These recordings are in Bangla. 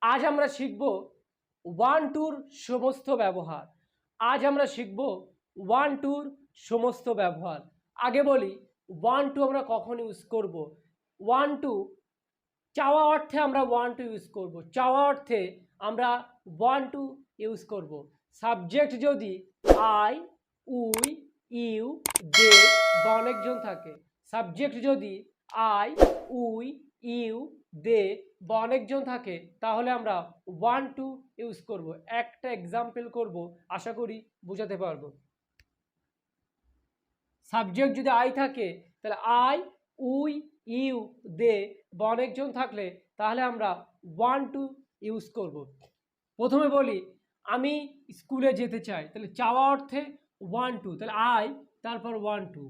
আজ আমরা শিখব ওয়ান টুর সমস্ত ব্যবহার। আজ আমরা শিখব ওয়ান টুর সমস্ত ব্যবহার। আগে বলি ওয়ান টু আমরা কখন ইউজ করব। ওয়ান টু চাওয়া অর্থে আমরা ওয়ান টু ইউজ করব। চাওয়া অর্থে আমরা ওয়ান টু ইউজ করব। সাবজেক্ট যদি আই, উই, ইউ, দে বা অনেকজন থাকে, সাবজেক্ট যদি আই, উই, ইউ, দে বা অনেকজন থাকে, তাহলে আমরা ওয়ান টু ইউজ করব। একটা এক্সাম্পল করব, আশা করি বোঝাতে পারবো। সাবজেক্ট যদি আই থাকে তাহলে আই, উই, ইউ, দে বা অনেকজন থাকলে তাহলে আমরা ওয়ান টু ইউজ করব। প্রথমে বলি আমি স্কুলে যেতে চাই, তাহলে চাওয়া অর্থে ওয়ান টু, তাহলে আই তারপর ওয়ান টু।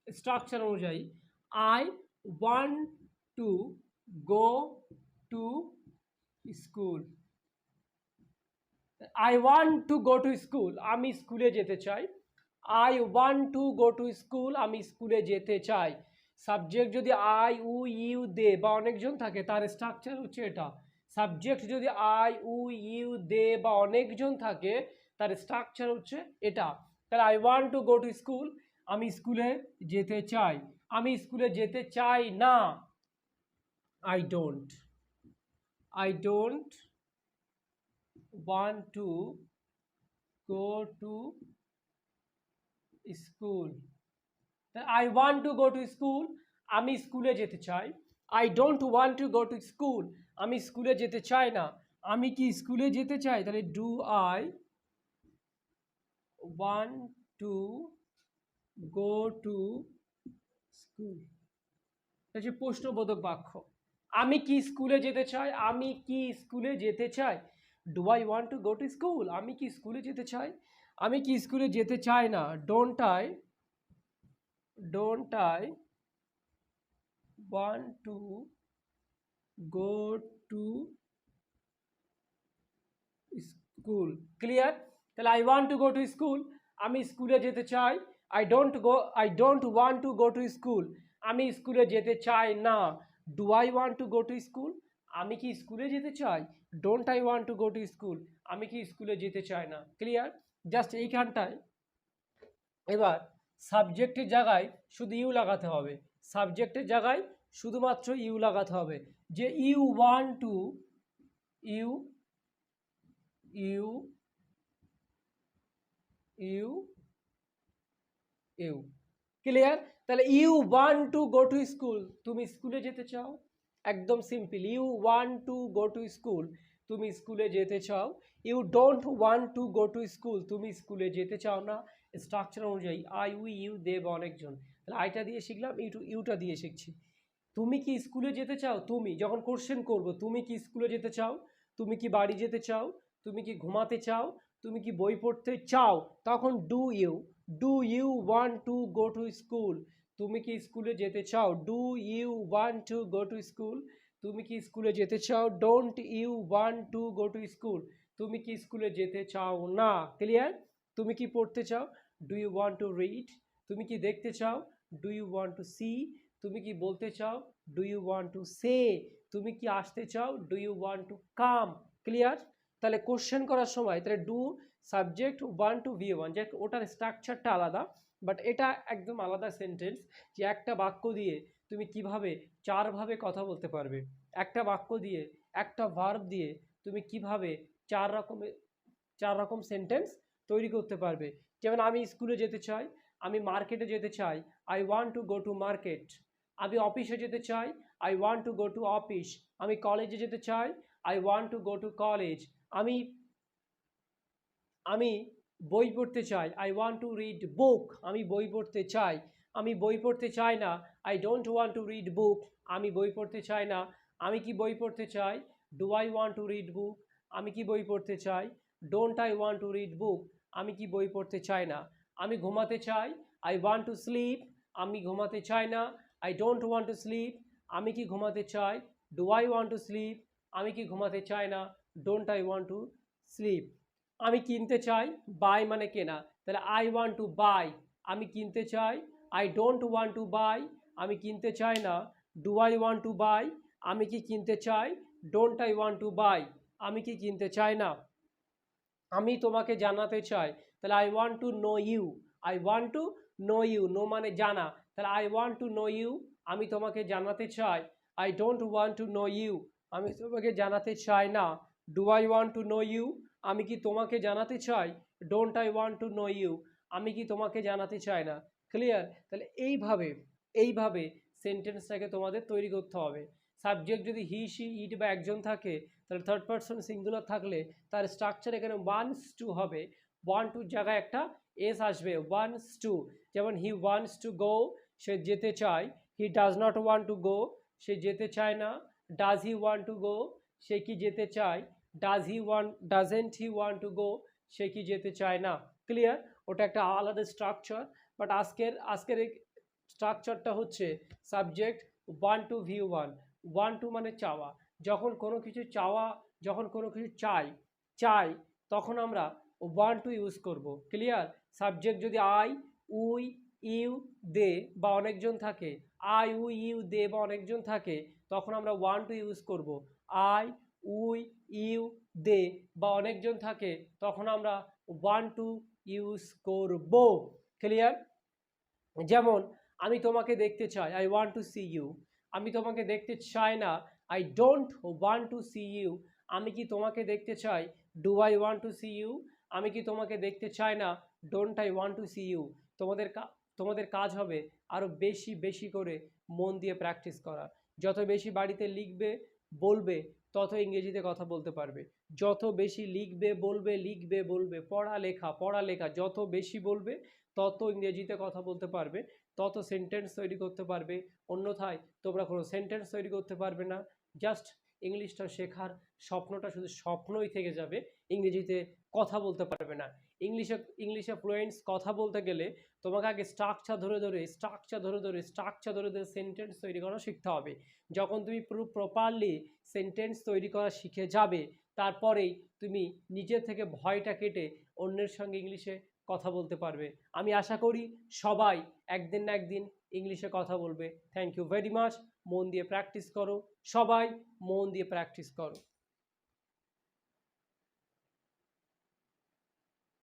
স্ট্রাকচার অনুযায়ী I one two go to school. I want to go to school, আমি স্কুলে যেতে চাই। I want to go to school, আমি স্কুলে যেতে চাই। সাবজেক্ট যদি আই, উ, ইউ, দে বা অনেকজন থাকে তার স্ট্রাকচার হচ্ছে এটা। সাবজেক্ট যদি আই, উ, ইউ, দে বা অনেকজন থাকে তার স্ট্রাকচার হচ্ছে এটা। তাহলে I want to go to school, আমি স্কুলে যেতে চাই। আমি স্কুলে যেতে চাই না, I don't. I don't want to go to school. I want to go to school, আমি স্কুলে যেতে চাই। I don't want to go to school, আমি স্কুলে যেতে চাই না। আমি কি স্কুলে যেতে চাই, তাহলে do I want to go to school, এটা হচ্ছে প্রশ্নবোধক বাক্য। আমি কি স্কুলে যেতে চাই, আমি কি স্কুলে যেতে চাই। Do I want to go to school, আমি কি স্কুলে যেতে চাই। আমি কি স্কুলে যেতে চাই না, don't I want to go to school. Clear? তাহলে I want to go to school, আমি স্কুলে যেতে চাই। I don't want to go to school, আমি স্কুলে যেতে চাই না। Do I want to go to school, আমি কি স্কুলে যেতে চাই। Don't I want to go to school, আমি কি স্কুলে যেতে চাই না। ক্লিয়ার? জাস্ট এইখানটায় এবার সাবজেক্টের জায়গায় শুধু ইউ লাগাতে হবে। সাবজেক্টের জায়গায় শুধুমাত্র ইউ লাগাতে হবে। যে you want to, you you you you. Clear? তাহলে you want to go to school, তুমি স্কুলে যেতে চাও। একদম simple, you want to go to school, তুমি স্কুলে যেতে চাও। You don't want to go to school, তুমি স্কুলে যেতে চাও না। স্ট্রাকচার অনুযায়ী আই, উই, ইউ, দে বা অনেকজন। তাহলে আইটা দিয়ে শিখলাম, ইউটা দিয়ে শিখছি। তুমি কি স্কুলে যেতে চাও, তুমি যখন কোশ্চেন করব, তুমি কি স্কুলে যেতে চাও, তুমি কি বাড়ি যেতে চাও, তুমি কি ঘুমাতে চাও, তুমি কি বই পড়তে চাও, তখন do you want to go to school, তুমি কি স্কুলে যেতে চাও। Do you want to go to school, তুমি কি স্কুলে যেতে চাও। Don't you want to go to school, তুমি কি স্কুলে যেতে চাও না। ক্লিয়ার? তুমি কি পড়তে চাও, do you want to read, তুমি কি দেখতে চাও, do you want to see, তুমি কি বলতে চাও, do you want to say, তুমি কি আসতে চাও, do you want to come. Clear? তাহলে কোশ্চেন করার সময় তাহলে do subject want to V one, যে ওটার স্ট্রাকচারটা আলাদা, বাট এটা একদম আলাদা সেন্টেন্স। যে একটা বাক্য দিয়ে তুমি কিভাবে চারভাবে কথা বলতে পারবে, একটা বাক্য দিয়ে একটা ভার্ব দিয়ে তুমি কিভাবে চার রকম সেন্টেন্স তৈরি করতে পারবে। যেমন আমি স্কুলে যেতে চাই, আমি মার্কেটে যেতে চাই, I want to go to market. আমি অফিসে যেতে চাই, I want to go to office. আমি কলেজে যেতে চাই, I want to go to college. আমি আমি বই পড়তে চাই, আই ওয়ান্ট টু রিড বুক। আমি বই পড়তে চাই। আমি বই পড়তে চাই না, I don't want to read বুক। আমি বই পড়তে চাই না। আমি কি বই পড়তে চাই, do I want to read বুক। আমি কি বই পড়তে চাই, don't I want to read বুক। আমি কি বই পড়তে চাই না। আমি ঘুমাতে চাই, আই ওয়ান্ট টু স্লিপ। আমি ঘুমাতে চাই না, I don't want to sleep. আমি কি ঘুমাতে চাই, do I want to sleep. আমি কি ঘুমাতে চাই না, don't I want to sleep. আমি কিনতে চাই, বাই মানে কেনা, তাহলে আই ওয়ান্ট টু বাই। আমি কিনতে চাই, I don't want to buy. আমি কিনতে চাই না, do I want to buy. আমি কি কিনতে চাই, don't I want to buy, আমি কি কিনতে চাই না। আমি তোমাকে জানাতে চাই, তাহলে I want to know you, I want to know you, know মানে জানা, তাহলে I want to know you, আমি তোমাকে জানাতে চাই। I don't want to know you, আমি তোমাকে জানাতে চাই না। Do I want to know you, আমি কি তোমাকে জানাতে চাই। Don't I want to know you, আমি কি তোমাকে জানাতে চাই না। ক্লিয়ার? তাহলে এইভাবে সেন্টেন্সটাকে তোমাদের তৈরি করতে হবে। সাবজেক্ট যদি হি সি ইট বা একজন থাকে, তাহলে থার্ড পারসন সিঙ্গুলার থাকলে তার স্ট্রাকচার এখানে ওয়ান্স টু হবে। ওয়ান টুর জায়গায় একটা এস আসবে, ওয়ান্স টু। যেমন হি ওয়ান্টস টু গো, সে যেতে চায়। He does not want to go, সে যেতে চায় না। Does he want to go, সে কি যেতে চায়। Doesn't he want to go, সে কি যেতে চায় না। ক্লিয়ার? ওটা একটা আলাদা স্ট্রাকচার, বাট আজকের এই স্ট্রাকচারটা হচ্ছে subject want to V one to মানে চাওয়া। যখন কোনো কিছু চাই তখন আমরা ওয়ান টু ইউজ করব। ক্লিয়ার? সাবজেক্ট যদি আই, উই, ইউ, দে বা অনেকজন থাকে, আই উই ইউ দে বা অনেকজন থাকে, তখন আমরা ওয়ান টু ইউজ করব। আই, উই, ইউ, দে বা অনেকজন থাকে, তখন আমরা ওয়ান টু ইউজ করব। ক্লিয়ার? যেমন আমি তোমাকে দেখতে চাই, I want to see you. আমি তোমাকে দেখতে চাই না, I don't want to see you. আমি কি তোমাকে দেখতে চাই, do I want to see you. আমি কি তোমাকে দেখতে চাই না, don't I want to see you. তোমাদের কাজ হবে আরও বেশি করে মন দিয়ে প্র্যাকটিস করা। যত বেশি বাড়িতে লিখবে বলবে, তত ইংরেজিতে কথা বলতে পারবে। যত বেশি লিখবে বলবে পড়ালেখা যত বেশি বলবে, তত ইংরেজিতে কথা বলতে পারবে, তত সেন্টেন্স তৈরি করতে পারবে। অন্যথায় তোমরা কোনো সেন্টেন্স তৈরি করতে পারবে না। জাস্ট ইংলিশটা শেখার স্বপ্নটা শুধু স্বপ্নই থেকে যাবে, ইংরেজিতে কথা বলতে পারবে না। ইংলিশে ফ্লুয়েন্টস কথা বলতে গেলে তোমাকে আগে স্ট্রাকচার ধরে ধরে সেন্টেন্স তৈরি করা শিখতে হবে। যখন তুমি পুরো প্রপারলি সেন্টেন্স তৈরি করা শিখে যাবে, তারপরেই তুমি নিজের থেকে ভয়টা কেটে অন্যের সঙ্গে ইংলিশে কথা বলতে পারবে। আমি আশা করি সবাই একদিন না একদিন ইংলিশে কথা বলবে। Thank you very much. মন দিয়ে প্র্যাকটিস করো, সবাই মন দিয়ে প্র্যাকটিস করো।